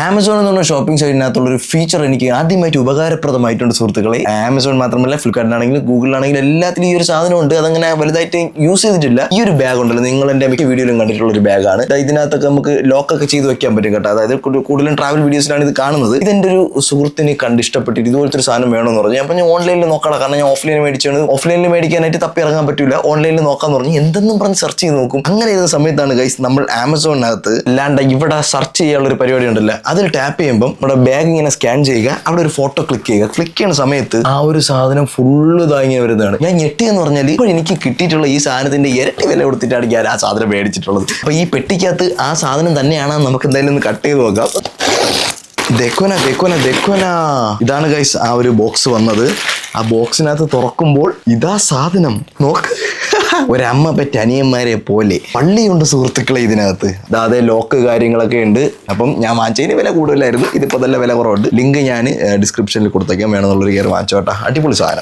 Amazon എന്ന് പറഞ്ഞ shopping സൈറ്റിനകത്തുള്ളൊരു feature എനിക്ക് ആദ്യമായിട്ട് ഉപകാരപ്രദമായിട്ടുണ്ട് സുഹൃത്തുക്കളെ. ആമസോൺ മാത്രമല്ല, ഫ്ലിപ്കാർട്ടിനാണെങ്കിലും ഗൂഗിളിലാണെങ്കിലും എല്ലാത്തിലും ഈ ഒരു സാധനം ഉണ്ട്. അതങ്ങനെ വലുതായിട്ട് യൂസ് ചെയ്തിട്ടില്ല. ഈ ഒരു ബാഗ് ഉണ്ടല്ലോ, നിങ്ങൾ എൻ്റെ മിക്ക വീഡിയോയിലും കണ്ടിട്ടുള്ള ഒരു ബാഗാണ്. ഇതിനകത്തൊക്കെ നമുക്ക് ലോക്കൊക്കെ ചെയ്ത് വെക്കാൻ പറ്റും കേട്ടോ. അതായത് കൂടുതലും ട്രാവൽ വീഡിയോസിലാണ് ഇത് കാണുന്നത്. ഇതെൻ്റെ ഒരു സുഹൃത്തിനെ കണ്ട് ഇഷ്ടപ്പെട്ടിട്ട് ഇതുപോലത്തെ ഒരു സാധനം വേണമെന്ന് പറഞ്ഞു. അപ്പം ഞാൻ ഓൺലൈനിൽ നോക്കണം, കാരണം ഞാൻ ഓഫ്ലൈനിൽ മേടിച്ചാണ്. ഓഫ്ലൈനിൽ മേടിക്കാനായിട്ട് തപ്പി ഇറങ്ങാൻ പറ്റില്ല, ഓൺലൈനിൽ നോക്കാന്ന് പറഞ്ഞു. എന്തെന്നും പറഞ്ഞ് സെർച്ച് ചെയ്ത് നോക്കും. അങ്ങനെ ചെയ്ത സമയത്താണ് ഗൈസ് നമ്മൾ ആമസോണിനകത്ത് അല്ലാണ്ട് ഇവിടെ സെർച്ച് ചെയ്യാനുള്ള ഒരു പരിപാടി ഉണ്ടല്ലോ, അതിൽ ടാപ്പ് ചെയ്യുമ്പോൾ നമ്മുടെ ബാഗ് ഇങ്ങനെ സ്കാൻ ചെയ്യുക, അവിടെ ഒരു ഫോട്ടോ ക്ലിക്ക് ചെയ്യുക. ക്ലിക്ക് ചെയ്യുന്ന സമയത്ത് ആ ഒരു സാധനം ഫുള്ള് ഇങ്ങനെ വരുന്നതാണ്. ഞാൻ ഞെട്ടിയെന്ന് പറഞ്ഞാൽ ഇപ്പോൾ എനിക്ക് കിട്ടിയിട്ടുള്ള ഈ സാധനത്തിന്റെ ഇരട്ടി വില കൊടുത്തിട്ടാണ് ഞാൻ ആ സാധനം മേടിച്ചിട്ടുള്ളത്. അപ്പൊ ഈ പെട്ടിക്കകത്ത് ആ സാധനം തന്നെയാണ്. നമുക്ക് എന്തായാലും ഒന്ന് കട്ട് ചെയ്ത് നോക്കാം. ദെക്കോന ഇതാണ് ഗൈസ് ആ ഒരു ബോക്സ് വന്നത്. ആ ബോക്സിനകത്ത് തുറക്കുമ്പോൾ ഇതാ സാധനം നോക്ക്. ഒരമ്മ പെറ്റ അനിയന്മാരെ പോലെ പള്ളിയുണ്ട് സുഹൃത്തുക്കളെ ഇതിനകത്ത്. അതായത് ലോക്ക് കാര്യങ്ങളൊക്കെ ഉണ്ട്. അപ്പം ഞാൻ വാങ്ങിച്ചതിന് വില കൂടുതലായിരുന്നു, ഇതിപ്പോൾ നല്ല വില കുറവുണ്ട്. ലിങ്ക് ഞാൻ ഡിസ്ക്രിപ്ഷനിൽ കൊടുത്തേക്കാം, വേണമെന്നുള്ളൊരു കയറി വാങ്ങിച്ചോട്ടെ. അടിപൊളി സാധനം.